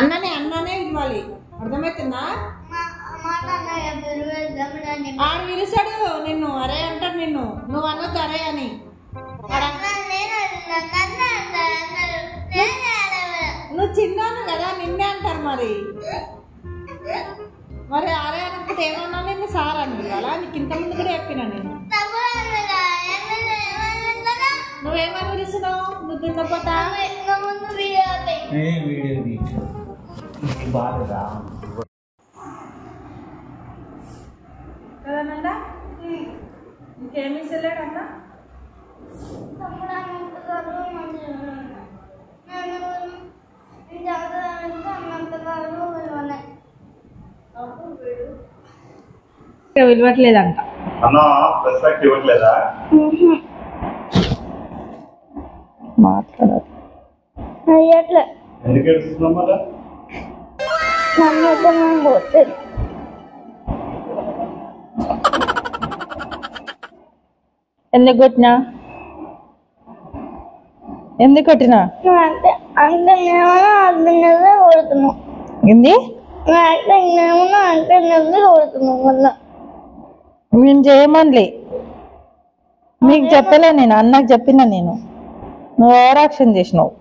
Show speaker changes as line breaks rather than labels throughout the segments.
అన్ననే అన్ననే ఇవ్వాలి, అర్థమవుతుందా? ఆడు పిలుస్తాడు నిన్ను, అరే అంటాడు నిన్ను, నువ్వు అన్నది అరే అని. నువ్వు చిన్నాను కదా, నిన్నే అంటారు మరి. మరి అరే అనుకుంటే ఏమన్నా నిన్ను సార్ అని అలా నీకు ఇంత ముందు కూడా చెప్పినా నేను. నువ్వేమని పిలుస్తున్నావు? నువ్వు తిన్నపోతా కదనండా, ఇంకేమి ఇస్తలేడు అన్న. విలువట్లేదంట
అన్న, రెస్పెక్ట్ ఇవ్వట్లేదా?
మాట్లాడాలి.
ఎందుకు ఏడుస్తున్నావు మళ్ళా?
ఎందుకు కొట్టినా? ఎందుకు కొట్టినా? ఏంది? నేను చేయమనిలే, నీకు చెప్పలే, నేను అన్నకు చెప్పినా. నేను నువ్వు ఓవర్ యాక్షన్ చేసినావు,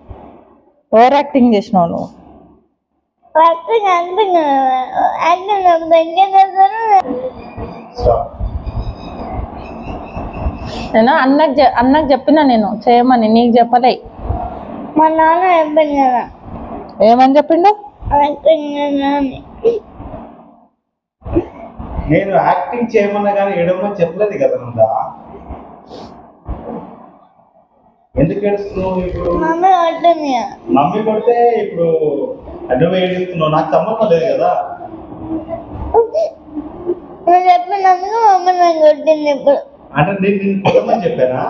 ఓవర్ యాక్టింగ్ చేసినావు నువ్వు. నేను అన్నకు చెప్పినా నేను చేయమని, నీకు చెప్పలే.
మా నాన్న చెప్పింది కదా.
ఏమని చెప్పిండు?
నేను యాక్టింగ్ చేయమన్నా కానీ ఏడమని చెప్పలేదు కదా నుందా. ఎందుకు ఏడుస్తున్నావు ఇప్పుడు?
మమ్మీ కొట్టింది.
మమ్మీ కొడితే ఇప్పుడు నువ్వు ఏడుస్తున్నావు, నాకు సంబంధం లేదు కదా.
నువ్వు చెప్పినందుకు మమ్మీ నాకు కొట్టింది. ఇప్పుడు
అంటే నేను నిన్ను కొట్టమని చెప్పానా?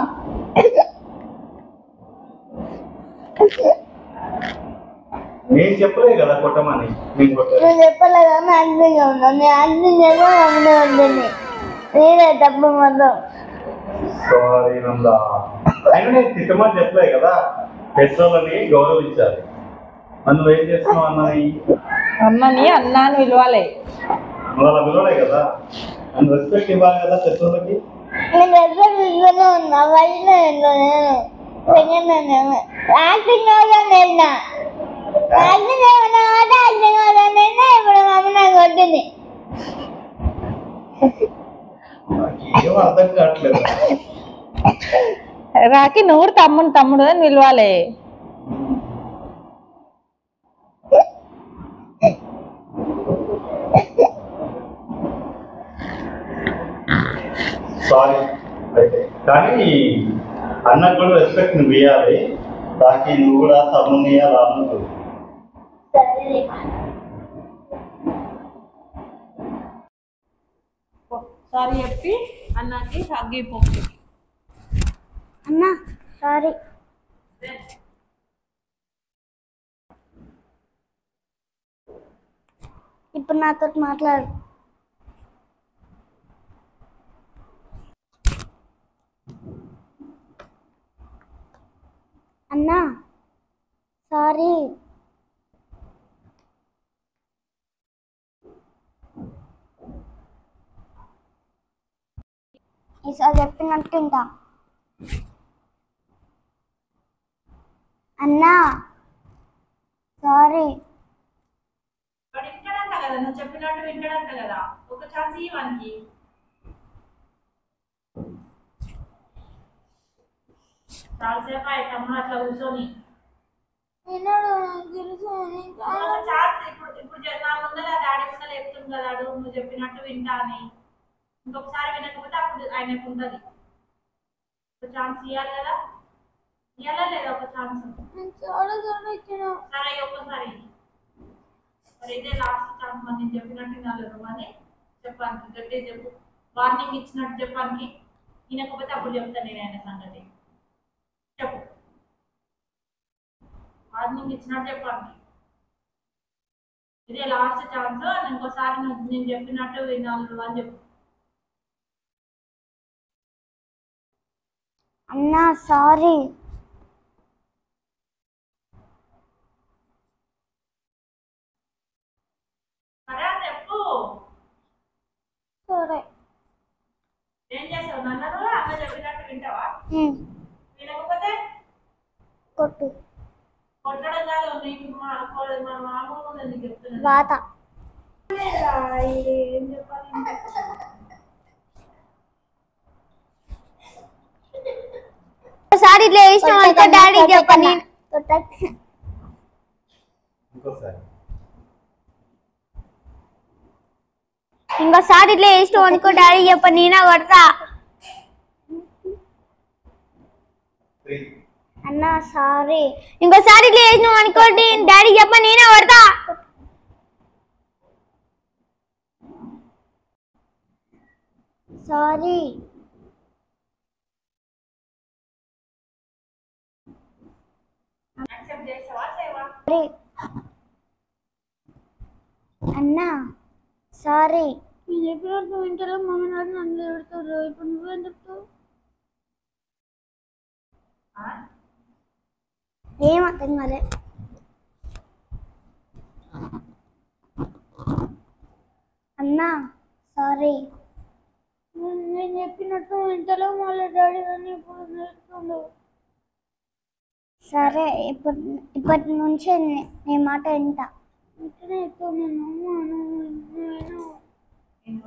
నేను చెప్పలే కదా కొట్టమని. నేను కొట్టాను.
నువ్వు చెప్పలే కానీ యాక్టింగ్ ఉన్నావు. నేను యాక్టింగ్ చేస్తే మమ్మీ కొట్టింది. నేనే తప్పు మొత్తం.
సారీ నందా, అయినా నేను తిట్టమని చెప్పలే కదా. పెద్దోళ్ళని గౌరవించాలి. నువ్వు ఏం చేస్తున్నావు అన్నని?
అన్నని అన్నాను పిలవాలి.
నువ్వు అలా పిలవలే కదా. నన్ను రెస్పెక్ట్ ఇవ్వాలి కదా పెద్దోళ్ళకి.
నేను రెస్పెక్ట్ ఇస్తూనే ఉన్నా. వైద్యులు నేను యాక్టింగ్ వెళ్ళినా, యాక్టింగ్ ఏమన్నా యాక్టింగ్ వెళ్ళినా. ఇప్పుడు మమ్మీ నాకు కొట్టింది.
ఏం అర్థం కావట్లేదు.
రాకి నువ్వు తమ్ముడు అని పిలవాలి.
సారీ అయితే, కానీ అన్నకు కూడా రెస్పెక్ట్ నువ్వు ఇవ్వాలి. రాకి నువ్వు కూడా తమ్ముని ఇవ్వాలి అన్నకు.
సారీ చెప్పి అన్నకి తగ్గిపో.
అన్నా సారీ. ఇప్పుడు నాతో మాట్లాడు. అన్నా సారీ. ఈసారి చెప్పినట్టు ఉంటా. అన్నా సారీ.
వాడు వింటాడంట కదా, నువ్వు చెప్పినట్టు వింటాడంట కదా. ఒక ఛాన్స్ ఇవ్వడానికి. చాలాసేపు అయ్యి తమ్ముడు అట్లా కూర్చొని ఇప్పుడు నా ముందర డాడీ ముందర చెప్తుంది కదా, నువ్వు చెప్పినట్టు వింటా అని. ఇంకొకసారి వినకపోతే అప్పుడు ఆయనకు ఉంటుంది. ఒక ఛాన్స్ ఇవ్వాలి కదా, ఇవ్వాలా లేదా? ఒక ఛాన్స్ సరే ఒక్కసారి. మరి ఇదే లాస్ట్ ఛాన్స్. మరి నేను చెప్పినట్టు వినాలి అని చెప్పానికి గట్టిగా చెప్పు. వార్నింగ్ ఇచ్చినట్టు చెప్పానికి. వినకపోతే అప్పుడు చెప్తాను నేను ఆయన సంగతి. చెప్పు, వార్నింగ్ ఇచ్చినట్టు చెప్పానికి. ఇదే లాస్ట్ ఛాన్స్. ఇంకోసారి నేను చెప్పినట్టు వినాలి అని చెప్పు.
అన్నా సారీ.
చేస్తావు నాన్న నువ్వు? అన్న చెప్పినట్టు వింటావా? వినకపోతే
కొట్టు
కొట్టడం కాదు, నీకు మా మామూలు నేను చెప్తున్నాను.
వాత
ఏం చెప్పాలి ఇంకా?
ఒకసారి ఇట్లా వేసినావు అనుకో డాడీ చెప్పని
ఇంకోసారి
ఇంకోసారి ఇట్లా వేసినావు అనుకో డాడీ చెప్ప నేనా కొడతా.
3
అన్న సారీ. ఇంకోసారి ఇట్లా వేసినావు అనుకో డాడీ చెప్ప నేనా కొడతా. సారీ.
యాక్సెప్ట్ చేస్తావా చేయవా?
అన్నా సారీ. నేను చెప్పినట్టు వింటారా? మమ్మీ నాన్న నన్ను ఎడుతారు. ఇప్పుడు నువ్వేం చెప్తావు? ఏం అర్థం కాలే. అన్నా సారీ. నేను చెప్పినట్టు వింటలో మళ్ళీ డాడీ నన్ను ఇప్పుడు నేర్చుకుండు. సరే ఇప్పటి నుంచి నీ మాట వింటా. ఇట్లనే చెప్తావు నేను.
ఏం